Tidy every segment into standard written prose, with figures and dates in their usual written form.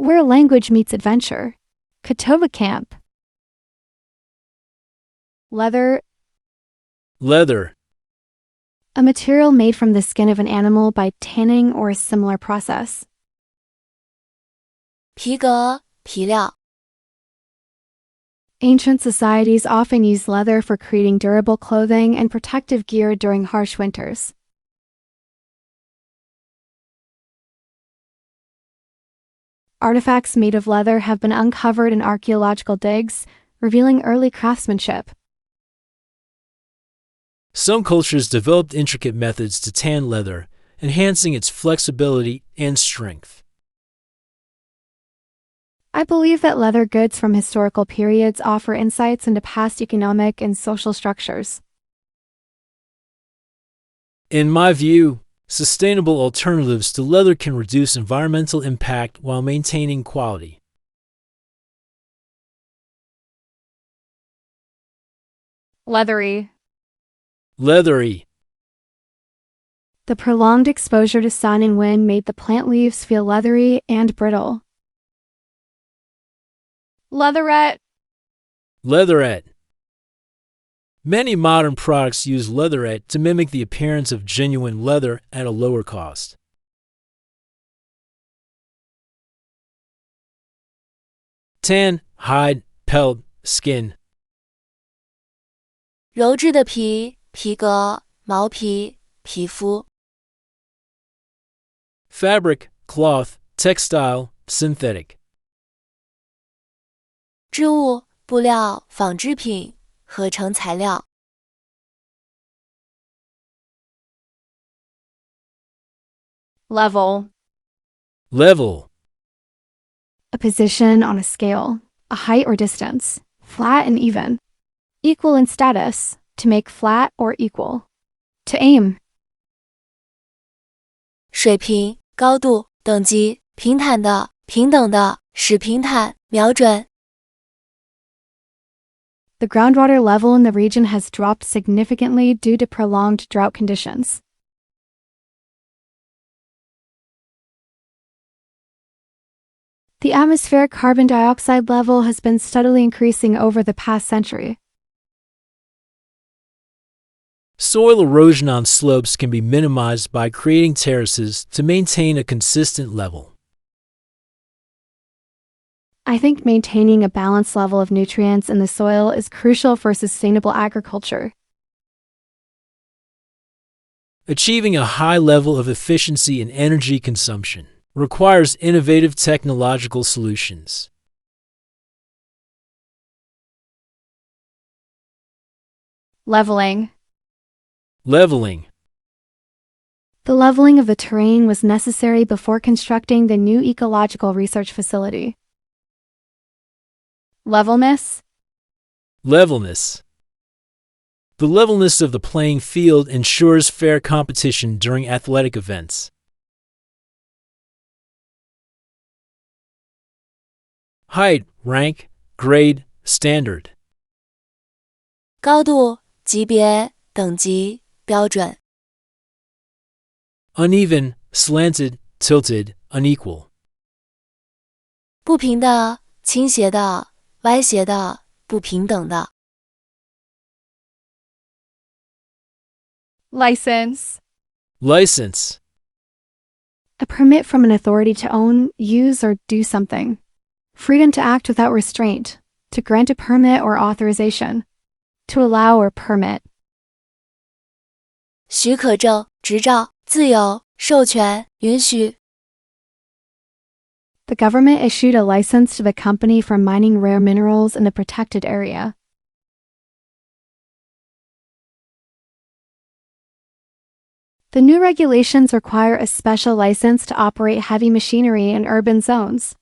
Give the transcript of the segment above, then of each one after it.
Where language meets adventure. Kotoba camp. Leather. Leather. A material made from the skin of an animal by tanning or a similar process. 皮革、皮料。Ancient societies often used leather for creating durable clothing and protective gear during harsh winters. Artifacts made of leather have been uncovered in archaeological digs, revealing early craftsmanship. Some cultures developed intricate methods to tan leather, enhancing its flexibility and strength. I believe that leather goods from historical periods offer insights into past economic and social structures. In my view, sustainable alternatives to leather can reduce environmental impact while maintaining quality. Leathery. Leathery. The prolonged exposure to sun and wind made the plant leaves feel leathery and brittle. Leatherette. Leatherette. Many modern products use leatherette to mimic the appearance of genuine leather at a lower cost. Tan, hide, pelt, skin. 鞣制的皮、皮革、毛皮、皮肤。Fabric, cloth, textile, synthetic. 织物、布料、纺织品、合成材料。Level. Level. A position on a scale, a height or distance, flat and even. Equal in status, to make flat or equal. To aim. 水平、高度、等级、平坦的、平等的，使平坦、瞄准。The groundwater level in the region has dropped significantly due to prolonged drought conditions. The atmospheric carbon dioxide level has been steadily increasing over the past century. Soil erosion on slopes can be minimized by creating terraces to maintain a consistent level. I think maintaining a balanced level of nutrients in the soil is crucial for sustainable agriculture. Achieving a high level of efficiency in energy consumption requires innovative technological solutions. Leveling. Leveling. The leveling of the terrain was necessary before constructing the new ecological research facility. Levelness. Levelness. The levelness of the playing field ensures fair competition during athletic events. Height, rank, grade, standard. 高度、级别、等级、标准。Uneven, slanted, tilted, unequal. 不平的、倾斜的、歪斜的、不平等的。License. License. A permit from an authority to own, use, or do something. Freedom to act without restraint, to grant a permit or authorization, to allow or permit. 许可证、执照、自由、授权、允许。The government issued a license to the company for mining rare minerals in the protected area. The new regulations require a special license to operate heavy machinery in urban zones.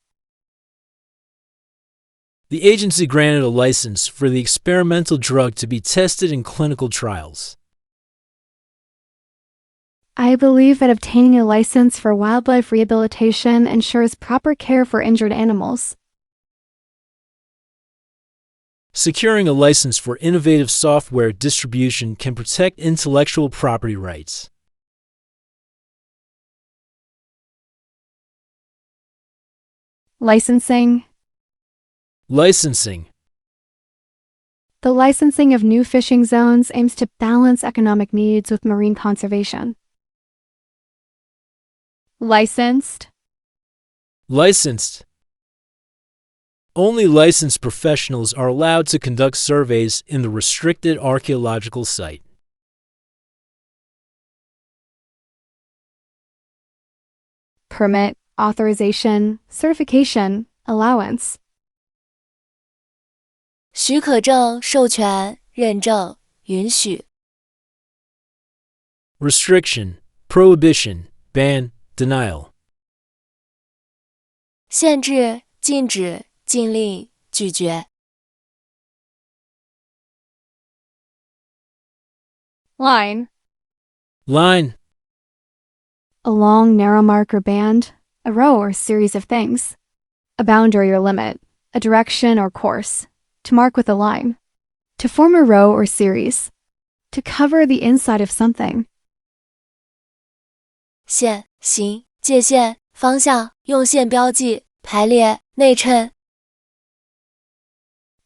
The agency granted a license for the experimental drug to be tested in clinical trials. I believe that obtaining a license for wildlife rehabilitation ensures proper care for injured animals. Securing a license for innovative software distribution can protect intellectual property rights. Licensing. Licensing. The licensing of new fishing zones aims to balance economic needs with marine conservation. Licensed. Licensed. Only licensed professionals are allowed to conduct surveys in the restricted archaeological site. Permit, authorization, certification, allowance. 许可证、授权、认证、允许。Restriction, prohibition, ban, denial. 限制、禁止、禁令、拒绝。Line. Line. A long, narrow mark or band, a row or series of things. A boundary or limit, a direction or course. To mark with a line. To form a row or series. To cover the inside of something. 线、形、界限、方向，用线标记，排列、内衬。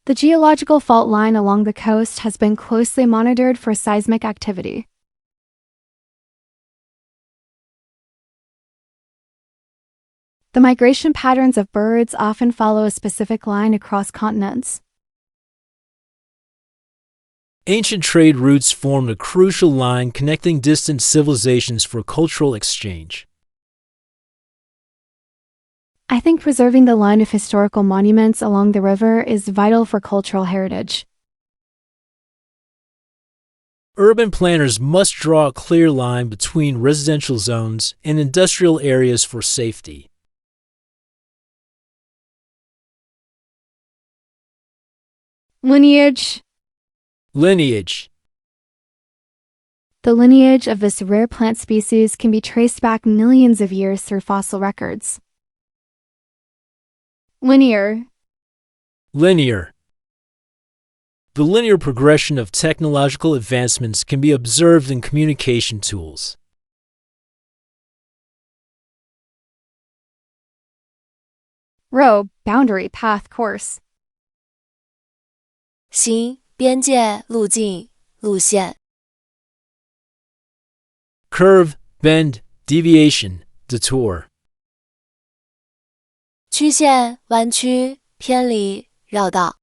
The geological fault line along the coast has been closely monitored for seismic activity. The migration patterns of birds often follow a specific line across continents. Ancient trade routes formed a crucial line connecting distant civilizations for cultural exchange. I think preserving the line of historical monuments along the river is vital for cultural heritage. Urban planners must draw a clear line between residential zones and industrial areas for safety. Lineage. Lineage. The lineage of this rare plant species can be traced back millions of years through fossil records. Linear. Linear. The linear progression of technological advancements can be observed in communication tools. Row, boundary, path, course. 形、边界、路径、路线。Curve, bend, deviation, detour. 曲线、弯曲、偏离、绕道。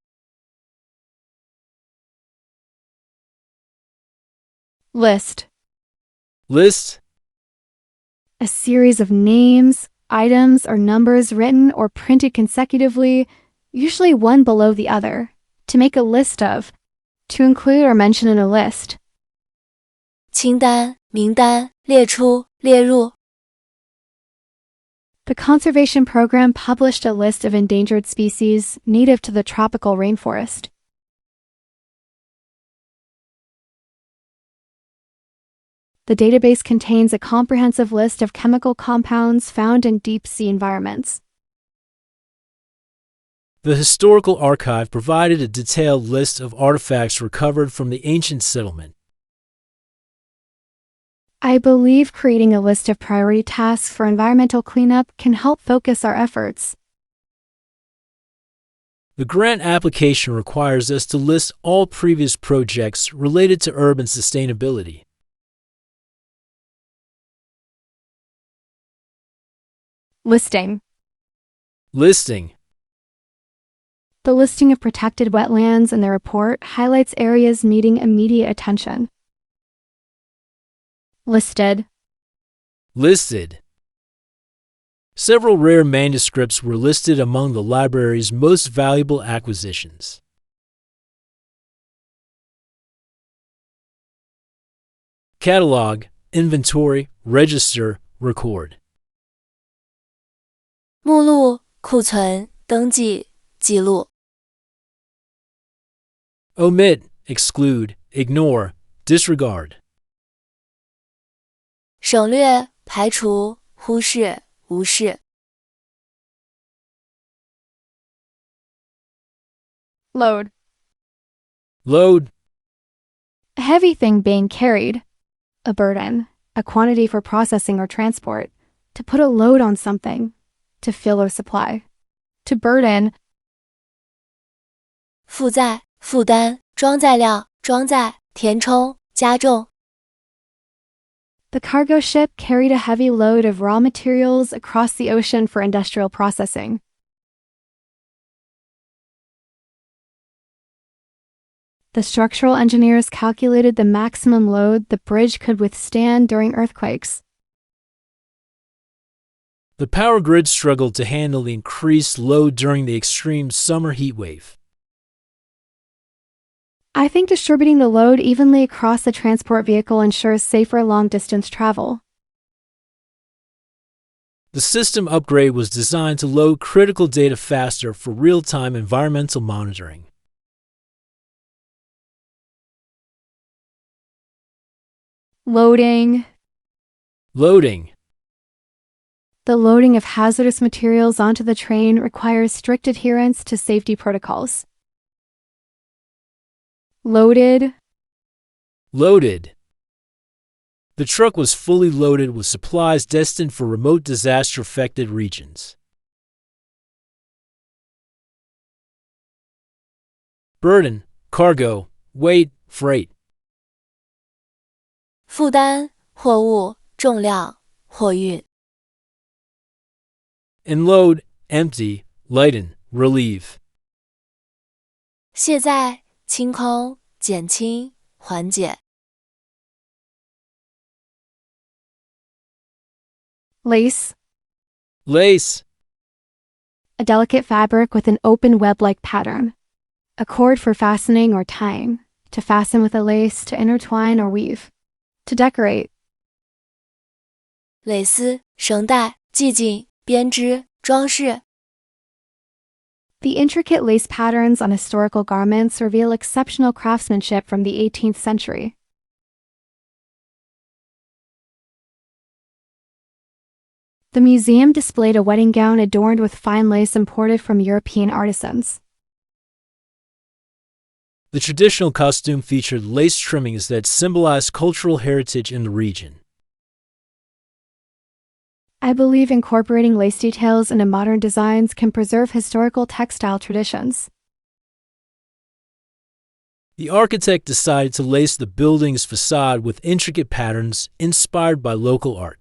List. List. A series of names, items, or numbers written or printed consecutively, usually one below the other, to make a list of, to include or mention in a list. 清单、名单、列出、列入。The conservation program published a list of endangered species native to the tropical rainforest. The database contains a comprehensive list of chemical compounds found in deep sea environments. The historical archive provided a detailed list of artifacts recovered from the ancient settlement. I believe creating a list of priority tasks for environmental cleanup can help focus our efforts. The grant application requires us to list all previous projects related to urban sustainability. Listing. Listing. The listing of protected wetlands in the report highlights areas needing immediate attention. Listed. Listed. Several rare manuscripts were listed among the library's most valuable acquisitions. Catalog, inventory, register, record. 目录、库存、登记、记录。Omit, exclude, ignore, disregard. 省略、排除、忽视、无视。Load. Load. A heavy thing being carried. A burden, a quantity for processing or transport. To put a load on something. To fill or supply. to burden, 负载、负担、装载量、装载、填充、加重。The cargo ship carried a heavy load of raw materials across the ocean for industrial processing. The structural engineers calculated the maximum load the bridge could withstand during earthquakes. The power grid struggled to handle the increased load during the extreme summer heat wave. I think distributing the load evenly across the transport vehicle ensures safer long-distance travel. The system upgrade was designed to load critical data faster for real-time environmental monitoring. Loading. Loading. The loading of hazardous materials onto the train requires strict adherence to safety protocols. Loaded. Loaded. The truck was fully loaded with supplies destined for remote disaster-affected regions. Burden, cargo, weight, freight. 负担、货物、重量、货运。And load, empty, lighten, relieve. 卸载、清空、减轻、缓解。Lace. Lace. A delicate fabric with an open web-like pattern. A cord for fastening or tying. To fasten with a lace, to intertwine or weave. To decorate. 蕾丝、绳带、系紧、编织、装饰。The intricate lace patterns on historical garments reveal exceptional craftsmanship from the 18th century. The museum displayed a wedding gown adorned with fine lace imported from European artisans. The traditional costume featured lace trimmings that symbolized cultural heritage in the region. I believe incorporating lace details into modern designs can preserve historical textile traditions. The architect decided to lace the building's facade with intricate patterns inspired by local art.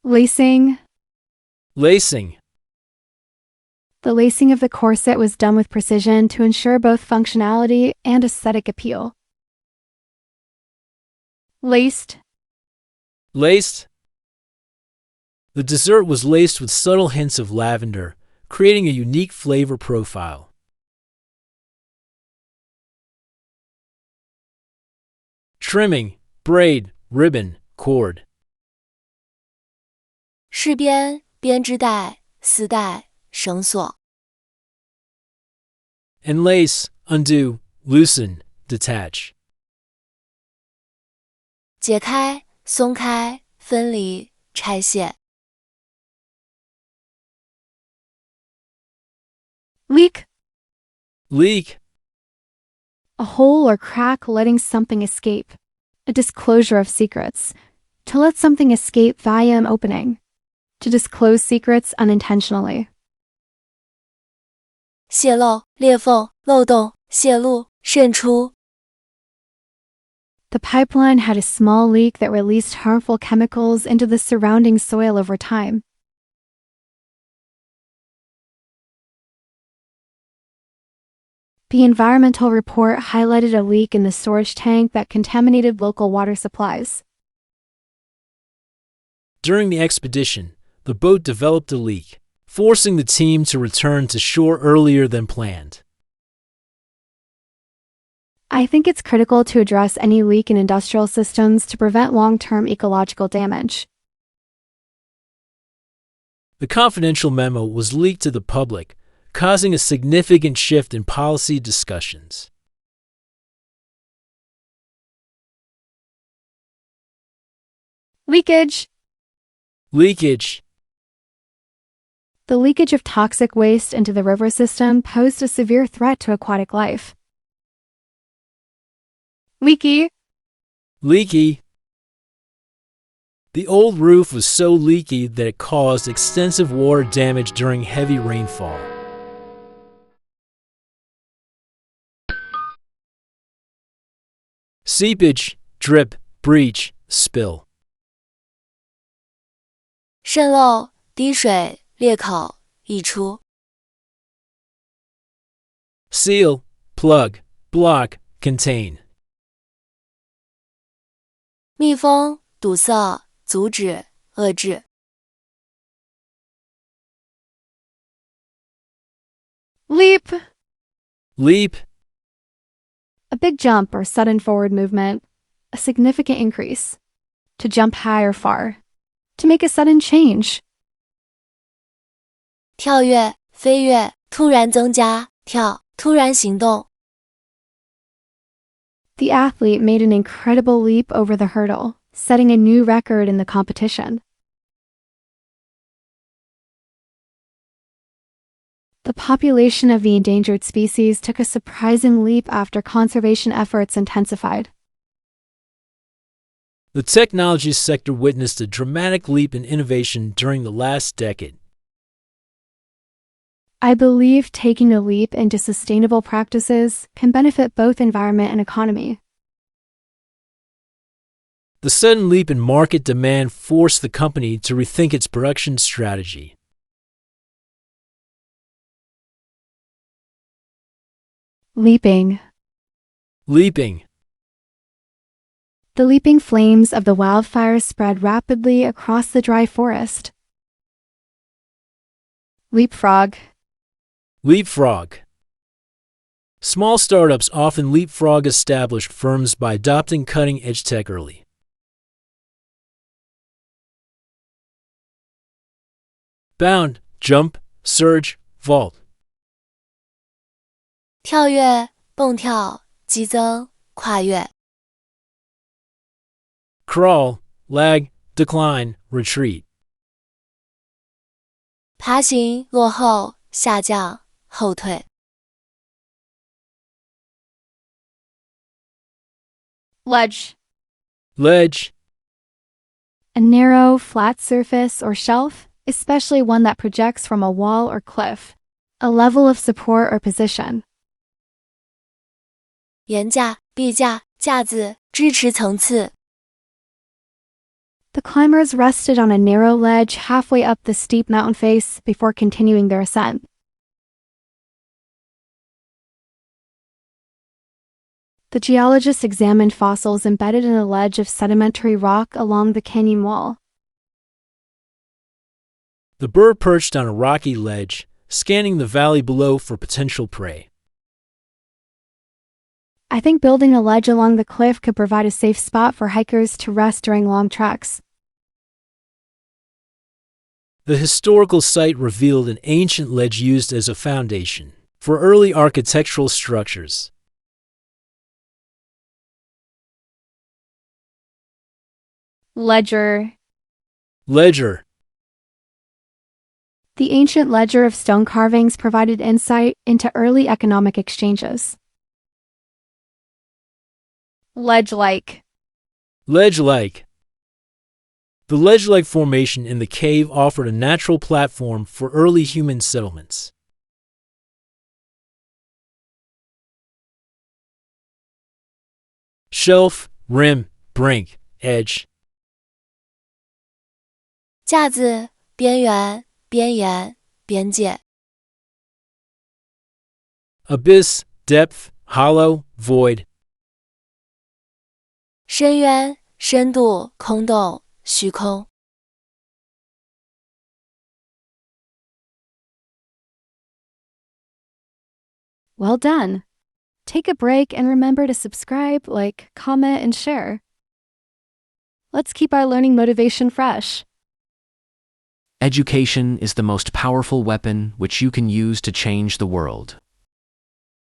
Lacing. Lacing. The lacing of the corset was done with precision to ensure both functionality and aesthetic appeal. Laced. Laced. The dessert was laced with subtle hints of lavender, creating a unique flavor profile. Trimming, braid, ribbon, cord. 饰边、编织带、丝带、绳索。And lace, undo, loosen, detach. 解开、松开、分离、拆卸。Leak. Leak. A hole or crack letting something escape. A disclosure of secrets. To let something escape via an opening. To disclose secrets unintentionally. 泄漏、裂缝、漏洞、泄露、渗出。The pipeline had a small leak that released harmful chemicals into the surrounding soil over time. The environmental report highlighted a leak in the storage tank that contaminated local water supplies. During the expedition, the boat developed a leak, forcing the team to return to shore earlier than planned. I think it's critical to address any leak in industrial systems to prevent long-term ecological damage. The confidential memo was leaked to the public, causing a significant shift in policy discussions. Leakage. Leakage. The leakage of toxic waste into the river system posed a severe threat to aquatic life. Leaky. Leaky. The old roof was so leaky that it caused extensive water damage during heavy rainfall. Seepage, drip, breach, spill. 渗漏、滴水、裂口、溢出。Seal, plug, block, contain. 密封、堵塞、阻止、遏制。Leap! Leap, A big jump or sudden forward movement. A significant increase. To jump high or far. To make a sudden change. 跳跃、飞跃、突然增加、跳、突然行动。The athlete made an incredible leap over the hurdle, setting a new record in the competition. The population of the endangered species took a surprising leap after conservation efforts intensified. the technology sector witnessed a dramatic leap in innovation during the last decade. I believe taking a leap into sustainable practices can benefit both environment and economy. The sudden leap in market demand forced the company to rethink its production strategy. Leaping. Leaping. The leaping flames of the wildfire spread rapidly across the dry forest. Leapfrog. Leapfrog. Small startups often leapfrog established firms by adopting cutting-edge tech early. Bound, jump, surge, vault. 跳跃、蹦跳、激增、跨越。Crawl, lag, decline, retreat. 爬行、落后、下降、后退。Ledge. Ledge. A narrow, flat surface or shelf, especially one that projects from a wall or cliff. A level of support or position. 岩架、壁架、架子、支持层次。The climbers rested on a narrow ledge halfway up the steep mountain face before continuing their ascent. The geologists examined fossils embedded in a ledge of sedimentary rock along the canyon wall. The bird perched on a rocky ledge, scanning the valley below for potential prey. I think building a ledge along the cliff could provide a safe spot for hikers to rest during long treks. The historical site revealed an ancient ledge used as a foundation for early architectural structures. Ledger. Ledger. The ancient ledger of stone carvings provided insight into early economic exchanges. Ledge-like. Ledge-like. The ledge-like formation in the cave offered a natural platform for early human settlements. Shelf, rim, brink, edge. 架子、边缘、边沿、边界。Abyss, depth, hollow, void. 深渊、深度、空洞、虚空。Well done. Take a break and remember to subscribe, like, comment, and share. Let's keep our learning motivation fresh. Education is the most powerful weapon which you can use to change the world.